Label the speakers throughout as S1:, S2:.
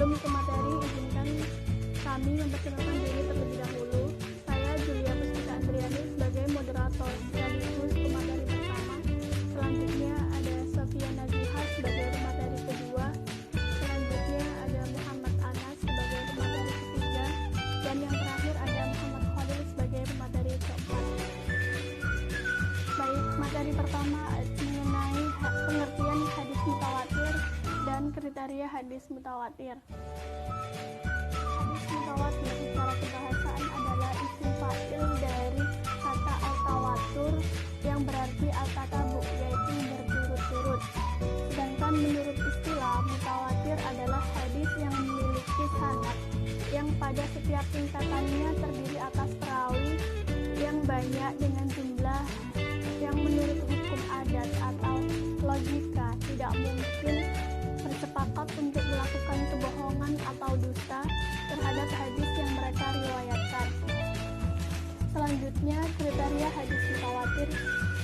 S1: Sebelum ke materi, izinkan kami memperkenalkan diri terlebih dahulu. Saya Julia Puspita Andriani sebagai moderator sekaligus pemateri pertama. Selanjutnya ada Sofia Naziha sebagai pemateri kedua. Selanjutnya ada Muhammad Anas sebagai pemateri ketiga. Dan yang terakhir ada Muhammad Khalil sebagai pemateri keempat. Baik, materi pertama mengenai pengertian hadis mutawatir dan kriteria hadis mutawatir. Hadis mutawatir secara kebahasaan adalah isim fa'il dari kata al-tawatur yang berarti al-tatabu, yaitu berturut-turut. Sedangkan menurut istilah, mutawatir adalah hadis yang memiliki sanad yang pada setiap tingkatannya terdiri atas perawi yang banyak dengan jumlah yang menurut hukum adat atau logika tidak mungkin bersepakat untuk melakukan kebohongan atau dusta terhadap hadis yang mereka riwayatkan. Selanjutnya, kriteria hadis mutawatir.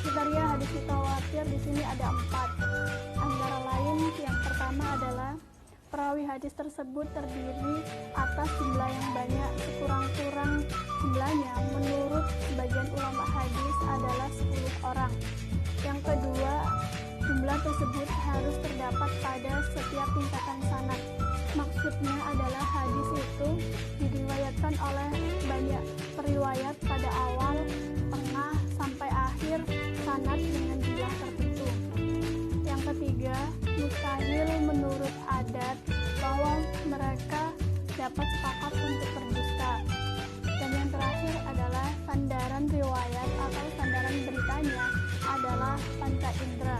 S1: Kriteria hadis mutawatir di sini ada 4. Antara lain, yang pertama adalah perawi hadis tersebut terdiri atas jumlah yang banyak, sekurang-kurang jumlahnya menurut sebagian ulama hadis adalah 10 orang. Yang kedua, jumlah tersebut harus terdapat pada setiap tingkatan sanad. Maksudnya adalah hadis itu diriwayatkan oleh banyak periwayat pada awal, tengah, sampai akhir sanad dengan jumlah tertentu. Yang ketiga, mustahil menurut adat bahwa mereka dapat sepakat untuk berdusta. Dan yang terakhir adalah sandaran riwayat atau sandaran beritanya adalah panca indera,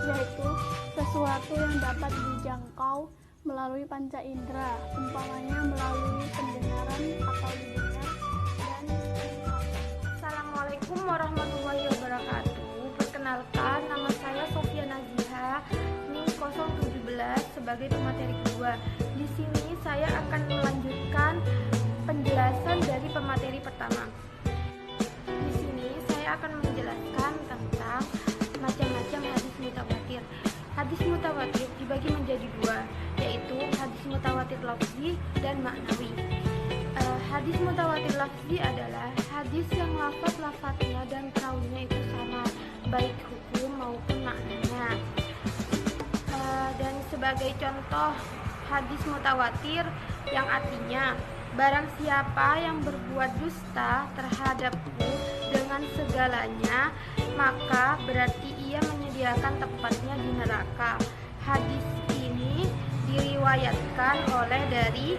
S1: yaitu sesuatu yang dapat dijangkau melalui panca indera, umpamanya melalui pendengaran atau didengar. Dan
S2: Assalamualaikum warahmatullahi wabarakatuh. Perkenalkan, nama saya Sofia Naziha, NIM 017 sebagai pemateri kedua. Di sini saya akan melanjutkan penjelasan dari pemateri pertama. Di sini saya akan menjelaskan tentang macam-macam hadis mutawatir. Hadis mutawatir dibagi menjadi 2, yaitu hadis mutawatir lafzi dan maknawi. Hadis mutawatir lafzi adalah hadis yang lafaz-lafaznya dan perawinya itu sama, baik hukum maupun maknanya. Dan sebagai contoh hadis mutawatir yang artinya, barang siapa yang berbuat dusta terhadapku dengan segalanya, maka berarti ia menyediakan tempatnya di neraka. Hadis ini diriwayatkan oleh dari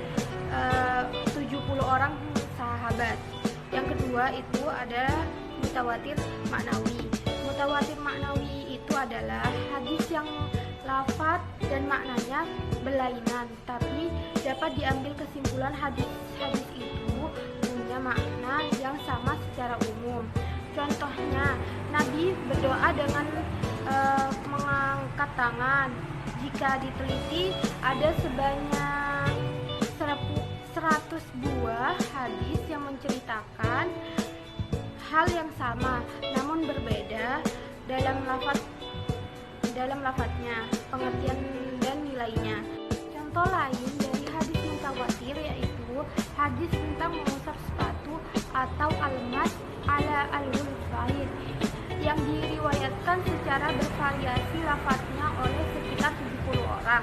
S2: 70 orang sahabat. Yang kedua itu adalah mutawatir maknawi. Mutawatir maknawi itu adalah hadis yang lafaz dan maknanya berlainan, tapi dapat diambil kesimpulan hadis itu punya makna yang sama secara umum. Contohnya, Nabi berdoa dengan mengangkat tangan. Jika diteliti, ada sebanyak 100 buah hadis yang menceritakan hal yang sama, namun berbeda dalam lafadznya, pengertian dan nilainya. Contoh lain dari hadis mutawatir yaitu hadis tentang mengusap sepatu atau almas ala al-wulfaid yang diriwayatkan secara bervariasi lafadznya oleh sekitar 70 orang.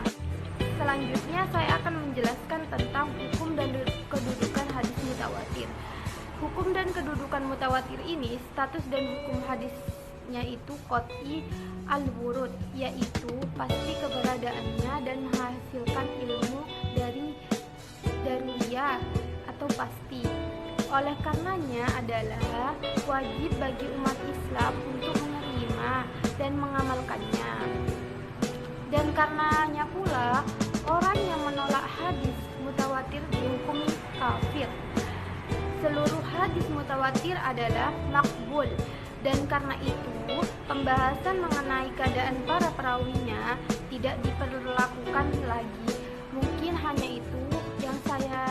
S2: Selanjutnya saya akan menjelaskan tentang hukum dan kedudukan hadis mutawatir. Hukum dan kedudukan mutawatir ini, status dan hukum hadisnya itu qat'i al-wurud, yaitu pasti keberadaannya dan menghasilkan ilmu dari daruriyah atau pasti. Oleh karenanya adalah wajib bagi umat Islam untuk menerima dan mengamalkannya. Dan karenanya pula orang yang menolak hadis mutawatir dihukumi kafir. Seluruh hadis mutawatir adalah makbul, dan karena itu pembahasan mengenai keadaan para perawinya tidak diperlakukan lagi. Mungkin hanya itu yang saya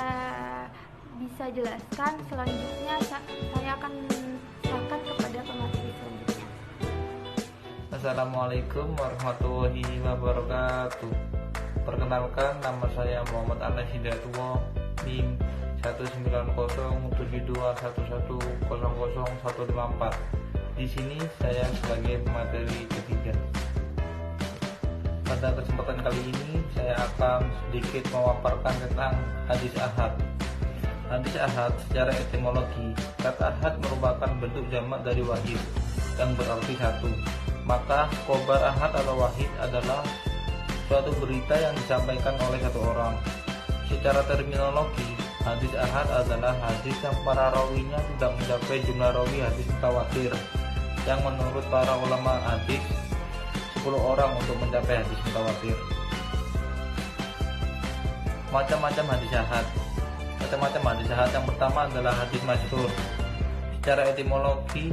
S2: bisa jelaskan. Selanjutnya saya akan serahkan kepada pemateri selanjutnya.
S3: Assalamualaikum warahmatullahi wabarakatuh. Perkenalkan, nama saya Muhammad Anas Hidayatullah, NIM 190.7211000154. Di sini saya sebagai pemateri ketiga. Pada kesempatan kali ini saya akan sedikit memaparkan tentang hadis ahad. Hadis ahad secara etimologi, kata ahad merupakan bentuk jamak dari wahid yang berarti satu. Maka khobar ahad atau wahid adalah suatu berita yang disampaikan oleh satu orang. Secara terminologi, hadis ahad adalah hadis yang para rawinya tidak mencapai jumlah rawi hadis mutawatir, yang menurut para ulama hadis 10 orang untuk mencapai hadis mutawatir. Macam-macam hadis ahad. Macam-macam hadis ahad yang pertama adalah hadis masyhur. Secara etimologi,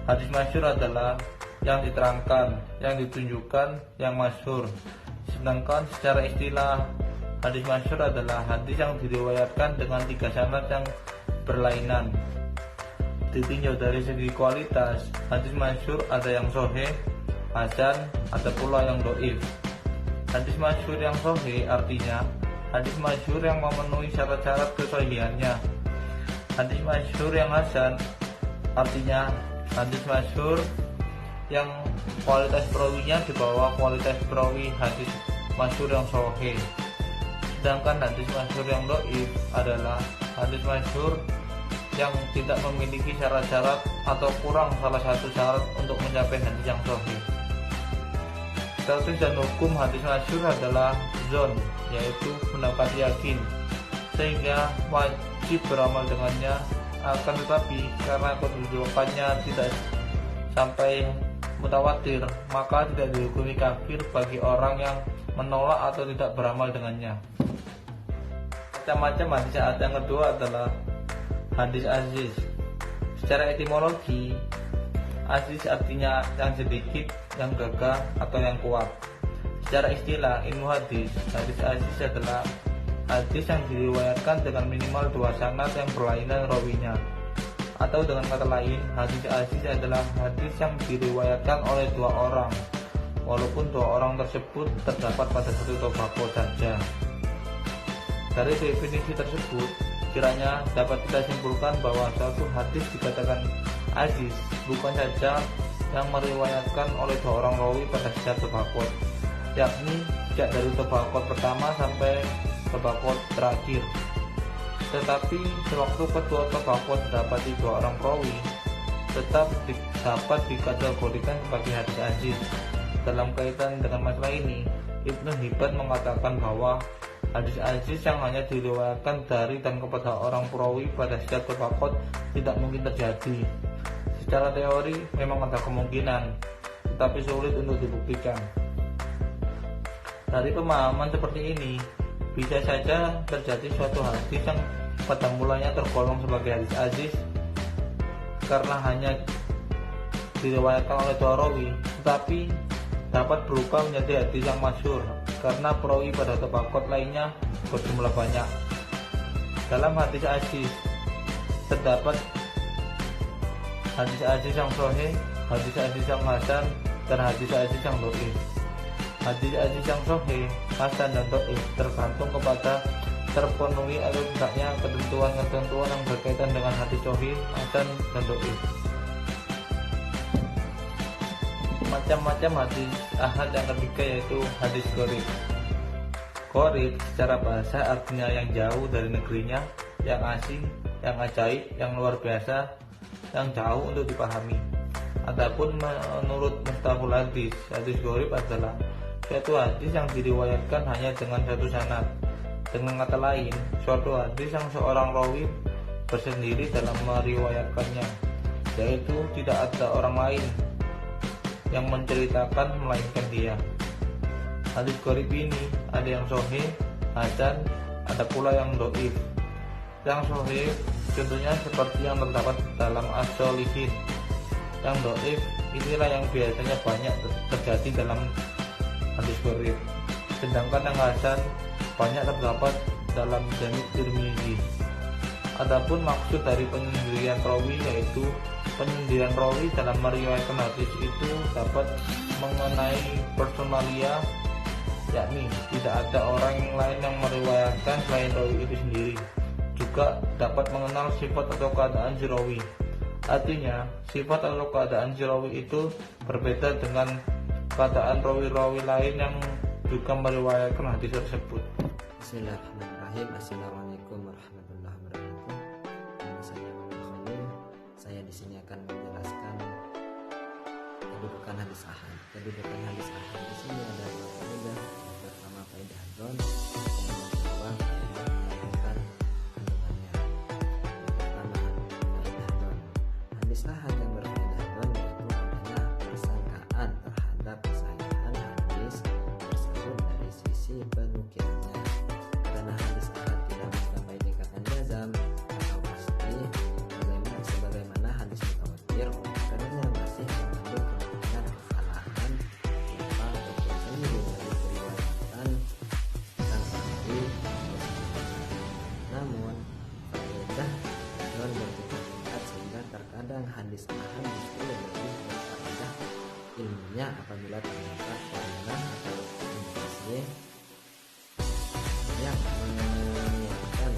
S3: hadis masyhur adalah yang diterangkan, yang ditunjukkan, yang masyhur. Sedangkan secara istilah, hadis masyhur adalah hadis yang diriwayatkan dengan 3 sanad yang berlainan. Ditinjau dari segi kualitas, hadis masyhur ada yang sahih, hasan, ada pula yang dhaif. Hadis masyhur yang sahih artinya hadis masyhur yang memenuhi syarat-syarat kesahihannya. Hadis masyhur yang hasan artinya hadis masyhur yang kualitas perawinya di bawah kualitas perawi hadis masyhur yang sahih. Sedangkan hadis masyhur yang dhaif adalah hadis masyhur yang tidak memiliki syarat-syarat atau kurang salah satu syarat untuk mencapai hadis yang sahih. Status dan hukum hadis masyhur adalah zon, yaitu pendapat yakin, sehingga wajib beramal dengannya. Akan tetapi karena kedudukannya tidak sampai mutawatir, maka tidak dihukumi kafir bagi orang yang menolak atau tidak beramal dengannya. Macam-macam hadis ahad yang kedua adalah hadis aziz. Secara etimologi, aziz artinya yang sedikit, yang gagah, atau yang kuat. Secara istilah ilmu hadis, hadis aziz adalah hadis yang diriwayatkan dengan minimal 2 sanad yang berlainan rawinya. Atau dengan kata lain, hadis aziz adalah hadis yang diriwayatkan oleh 2 orang, walaupun 2 orang tersebut terdapat pada satu tabaqah saja. Dari definisi tersebut, kiranya dapat kita simpulkan bahwa suatu hadis dikatakan aziz bukan saja yang meriwayatkan oleh 2 orang rawi pada setiap tabaqah, yakni sejak dari tabaqah pertama sampai tabaqah terakhir. Tetapi sewaktu kedua tabaqah terdapat 3 orang perawi, tetap dapat dikategorikan sebagai hadis aziz. Dalam kaitan dengan masalah ini, Ibnu Hibban mengatakan bahwa hadis aziz yang hanya diriwayatkan dari dan kepada orang perawi pada setiap tabaqah tidak mungkin terjadi. Secara teori memang ada kemungkinan, tetapi sulit untuk dibuktikan. Dari pemahaman seperti ini, bisa saja terjadi suatu hadis yang pada mulanya tergolong sebagai hadis aziz karena hanya diriwayatkan oleh 2 rawi, tetapi dapat berubah menjadi hadis yang masyhur karena perawi pada tabaqah lainnya berjumlah banyak. Dalam hadis aziz terdapat hadis aziz yang sahih, hadis aziz yang hasan, dan hadis aziz yang dhaif. Hadis aziz yang sahih, hasan, dan dhaif tergantung kepada terpenuhi atau tidaknya ketentuan-ketentuan yang berkaitan dengan hadis sahih, hasan, dan dhaif. Macam-macam hadis ahad yang ketiga yaitu hadis gharib. Gharib secara bahasa artinya yang jauh dari negerinya, yang asing, yang ajaib, yang luar biasa, yang jauh untuk dipahami. Adapun menurut mustalahul hadis, hadis gharib adalah suatu hadis yang diriwayatkan hanya dengan satu sanad. Dengan kata lain, suatu hadis yang seorang rawi bersendiri dalam meriwayatkannya, yaitu tidak ada orang lain yang menceritakan melainkan dia. Hadis gharib ini ada yang sahih, hasan, ada pula yang dhaif. Yang sahih contohnya seperti yang terdapat dalam As-Shalihin. Yang dhaif inilah yang biasanya banyak terjadi dalam hadis gharib. Sedangkan yang hasan banyak terdapat dalam Jami' Tirmizi. Adapun maksud dari penyendirian rawi yaitu penyendirian rawi dalam meriwayatkan hadis itu dapat mengenai personalia yakni tidak ada orang yang lain yang meriwayatkan selain rawi itu sendiri. Juga dapat mengenal sifat atau keadaan si rawi. Artinya, sifat atau keadaan si rawi itu berbeda dengan keadaan rawi-rawi lain yang juga meriwayatkan hadis tersebut.
S4: Bismillahirrahmanirrahim. Assalamualaikum warahmatullahi wabarakatuh. Nama saya Muhammad Khalil. Saya di sini akan menjelaskan kedudukan hadis ahad. Kedudukan hadis ahad di sini ada dua faedah. Yang pertama faedah dzon, yang kedua faedah menunjukkan kandungannya. Yang pertama faedah dzon. Hadis ahad yang berfaedah dzon yaitu adanya persangkaan terhadap kesahihan hadis tersebut dari sisi penukilnya. Karena hadis ahad tidak mencapai tingkatan jazam atau pasti sebagaimana hadis mutawatir, karena masih mengandung kemungkinan kesalahan lupa ataupun keliru dari periwayatan sang perawi. Namun faedah non bertingkat sehingga terkadang hadis ahad justru lebih berfaedah ilmunya apabila terdapat pernah atau indikasi yang menguatkan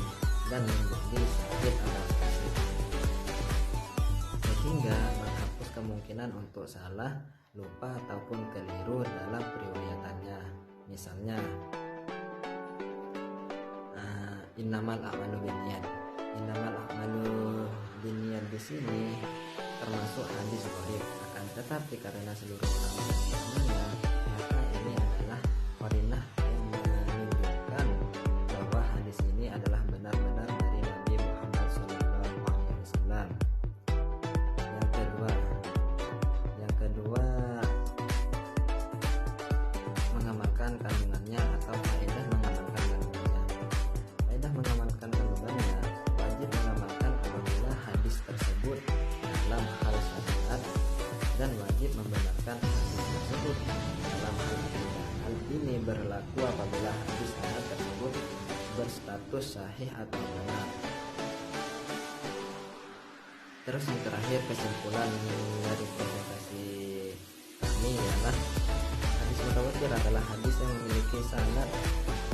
S4: dan menjadi sahih atau sahih, sehingga menghapus kemungkinan untuk salah, lupa ataupun keliru dalam periwayatannya. Misalnya innamal a'malu binniyat. Innamal a'malu binniyat di sini termasuk hadis dhaif. Akan tetapi karena seluruh ulama mengamalnya, maka ini adalah qarinah yang menunjukkan bahwa hadis ini adalah benar-benar dari Nabi Muhammad SAW. Yang kedua mengamalkan kandungannya atau faedah mengamalkan kandungannya. Faedah mengamalkan kandungannya wajib mengamalkan apabila hadis tersebut dalam hal syariat, dan wajib membenarkan hadis tersebut dalam hal akidah. Hal ini berlaku apabila hadis ahad tersebut berstatus sahih atau benar. Terus yang terakhir, kesimpulan dari presentasi kami ialah hadis mutawatir adalah hadis yang memiliki sanad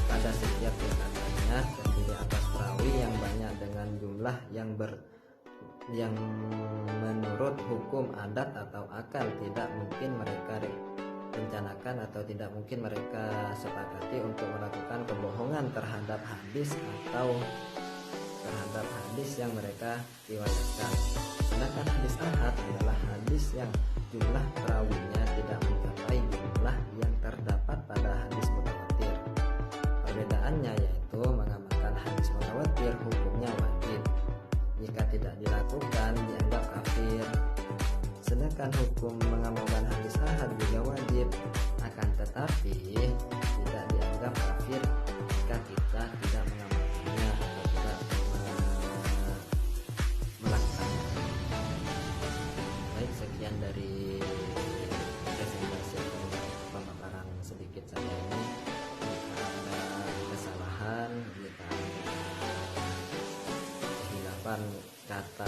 S4: pada setiap tingkatannya, terdiri atas perawi yang banyak dengan jumlah yang menurut hukum adat atau akal tidak mungkin mereka rencanakan atau tidak mungkin mereka sepakati untuk melakukan kebohongan terhadap hadis atau terhadap hadis yang mereka riwayatkan. Sedangkan hadis ahad adalah hadis yang jumlah perawinya tidak mencapai jumlah yang terdapat pada hadis mutawatir. Perbedaannya yaitu mengamalkan hadis mutawatir hukumnya wajib, jika tidak dilakukan dianggap kafir. Sedangkan hukum mengamalkan hadis ahad juga wajib, akan tetapi tidak dianggap kafir jika kita tidak mengamalkannya atau tidak melakukannya. Baik, sekian dari presentasi atau pemaparan sedikit saya ini. Jika ada kesalahan, jika ada kehilafan kata